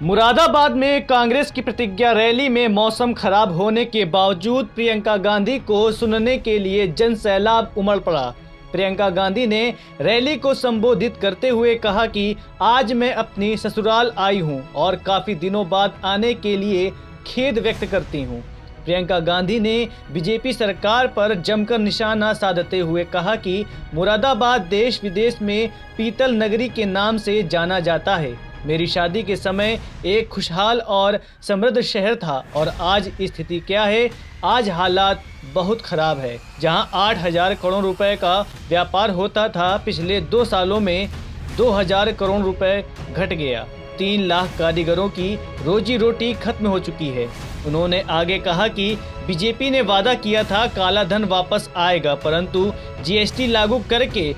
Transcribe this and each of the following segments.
मुरादाबाद में कांग्रेस की प्रतिज्ञा रैली में मौसम खराब होने के बावजूद प्रियंका गांधी को सुनने के लिए जन सैलाब उमड़ पड़ा। प्रियंका गांधी ने रैली को संबोधित करते हुए कहा कि आज मैं अपनी ससुराल आई हूं और काफी दिनों बाद आने के लिए खेद व्यक्त करती हूं। प्रियंका गांधी ने बीजेपी सरकार पर जमकर निशाना साधते हुए कहा कि मुरादाबाद देश विदेश में पीतल नगरी के नाम से जाना जाता है। मेरी शादी के समय एक खुशहाल और समृद्ध शहर था और आज स्थिति क्या है? आज हालात बहुत खराब है। जहां 8,000 करोड़ रुपए का व्यापार होता था, पिछले 2 सालों में 2,000 करोड़ रुपए घट गया। 3 लाख कारीगरों की रोजी रोटी खत्म हो चुकी है। उन्होंने आगे कहा कि बीजेपी ने वादा किया था काला धन वापस आएगा, परंतु जीएसटी लागू करके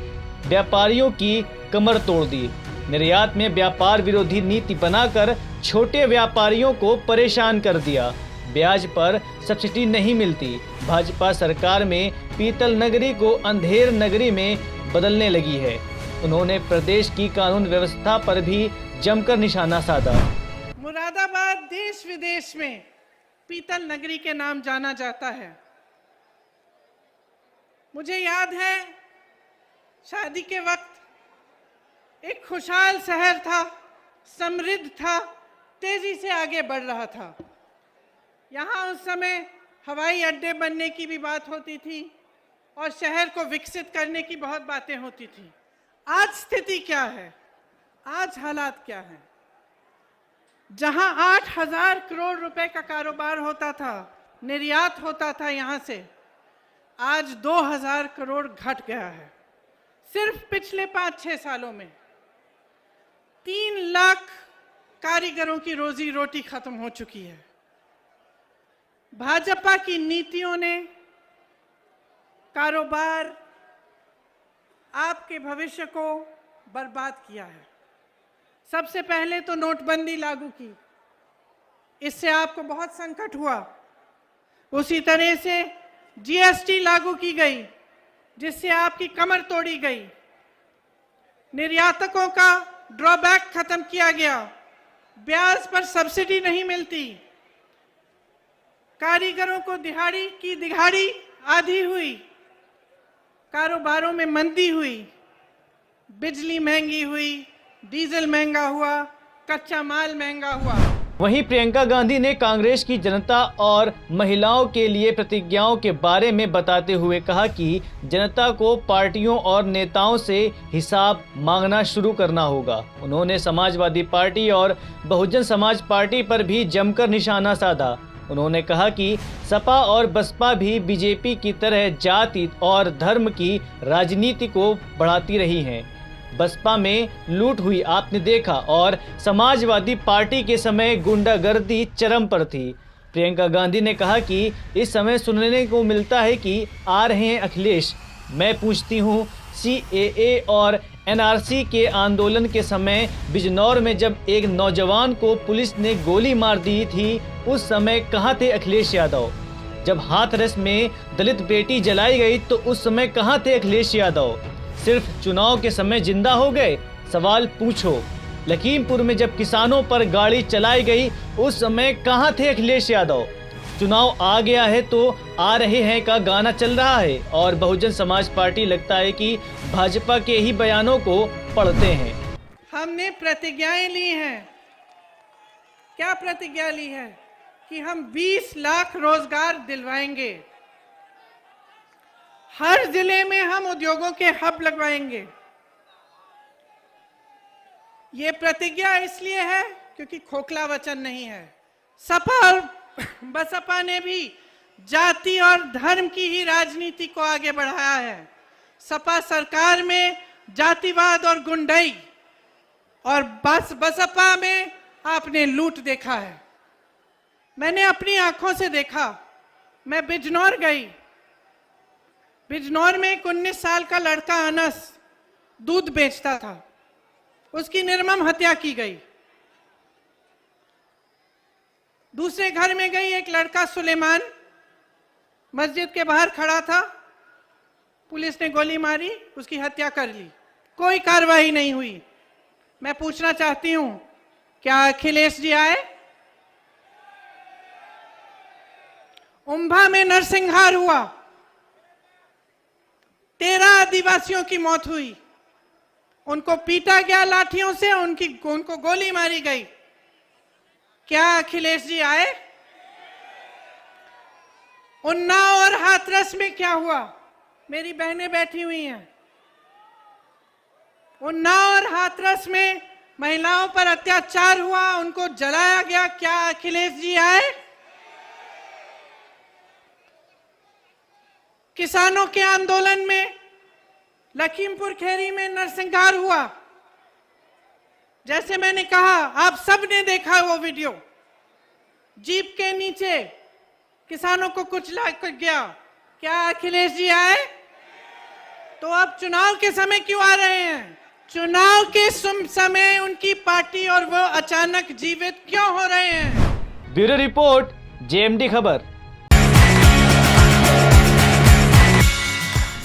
व्यापारियों की कमर तोड़ दी। निर्यात में व्यापार विरोधी नीति बनाकर छोटे व्यापारियों को परेशान कर दिया। ब्याज पर सब्सिडी नहीं मिलती। भाजपा सरकार में पीतल नगरी को अंधेर नगरी में बदलने लगी है। उन्होंने प्रदेश की कानून व्यवस्था पर भी जमकर निशाना साधा। मुरादाबाद देश विदेश में पीतल नगरी के नाम जाना जाता है। मुझे याद है, शादी के वक्त एक खुशहाल शहर था, समृद्ध था, तेजी से आगे बढ़ रहा था। यहाँ उस समय हवाई अड्डे बनने की भी बात होती थी और शहर को विकसित करने की बहुत बातें होती थी। आज स्थिति क्या है? आज हालात क्या हैं? जहाँ 8,000 करोड़ रुपए का कारोबार होता था, निर्यात होता था यहाँ से, आज 2,000 करोड़ घट गया है। सिर्फ पिछले 5-6 सालों में 3 लाख कारीगरों की रोजी रोटी खत्म हो चुकी है। भाजपा की नीतियों ने कारोबार, आपके भविष्य को बर्बाद किया है। सबसे पहले तो नोटबंदी लागू की, इससे आपको बहुत संकट हुआ। उसी तरह से जीएसटी लागू की गई, जिससे आपकी कमर तोड़ी गई। निर्यातकों का ड्रॉबैक खत्म किया गया। ब्याज पर सब्सिडी नहीं मिलती। कारीगरों को दिहाड़ी आधी हुई। कारोबारों में मंदी हुई। बिजली महंगी हुई, डीजल महंगा हुआ, कच्चा माल महंगा हुआ। वहीं प्रियंका गांधी ने कांग्रेस की जनता और महिलाओं के लिए प्रतिज्ञाओं के बारे में बताते हुए कहा कि जनता को पार्टियों और नेताओं से हिसाब मांगना शुरू करना होगा। उन्होंने समाजवादी पार्टी और बहुजन समाज पार्टी पर भी जमकर निशाना साधा। उन्होंने कहा कि सपा और बसपा भी बीजेपी की तरह जाति और धर्म की राजनीति को बढ़ाती रही हैं। बसपा में लूट हुई आपने देखा, और समाजवादी पार्टी के समय गुंडागर्दी चरम पर थी। प्रियंका गांधी ने कहा कि इस समय सुनने को मिलता है कि आ रहे हैं अखिलेश। मैं पूछती हूँ, सीएए और एनआरसी के आंदोलन के समय बिजनौर में जब एक नौजवान को पुलिस ने गोली मार दी थी, उस समय कहाँ थे अखिलेश यादव? जब हाथरस में दलित बेटी जलाई गई तो उस समय कहाँ थे अखिलेश यादव? सिर्फ चुनाव के समय जिंदा हो गए? सवाल पूछो। लखीमपुर में जब किसानों पर गाड़ी चलाई गई, उस समय कहाँ थे अखिलेश यादव? चुनाव आ गया है तो आ रहे हैं का गाना चल रहा है, और बहुजन समाज पार्टी लगता है कि भाजपा के ही बयानों को पढ़ते हैं। हमने प्रतिज्ञाएं ली हैं। क्या प्रतिज्ञा ली है? कि हम 20 लाख रोजगार दिलवाएंगे। हर जिले में हम उद्योगों के हब लगवाएंगे। ये प्रतिज्ञा इसलिए है क्योंकि खोखला वचन नहीं है। सपा और बसपा ने भी जाति और धर्म की ही राजनीति को आगे बढ़ाया है। सपा सरकार में जातिवाद और गुंडाई, और बसपा में आपने लूट देखा है। मैंने अपनी आंखों से देखा। मैं बिजनौर गई। बिजनौर में एक 19 साल का लड़का अनस दूध बेचता था। उसकी निर्मम हत्या की गई। दूसरे घर में गई, एक लड़का सुलेमान मस्जिद के बाहर खड़ा था। पुलिस ने गोली मारी, उसकी हत्या कर ली। कोई कार्रवाई नहीं हुई। मैं पूछना चाहती हूं, क्या अखिलेश जी आए? उम्भा में नरसंहार हुआ, 13 आदिवासियों की मौत हुई, उनको पीटा गया लाठियों से, उनको गोली मारी गई। क्या अखिलेश जी आए? उन्नाव और हाथरस में क्या हुआ? मेरी बहनें बैठी हुई हैं। उन्नाव और हाथरस में महिलाओं पर अत्याचार हुआ, उनको जलाया गया। क्या अखिलेश जी आए? किसानों के आंदोलन में लखीमपुर खीरी में नरसंहार हुआ। जैसे मैंने कहा, आप सब ने देखा वो वीडियो, जीप के नीचे किसानों को कुचला गया। क्या अखिलेश जी आए? तो अब चुनाव के समय क्यों आ रहे हैं? चुनाव के समय उनकी पार्टी और वो अचानक जीवित क्यों हो रहे हैं? ब्यूरो रिपोर्ट, जेएमडी खबर।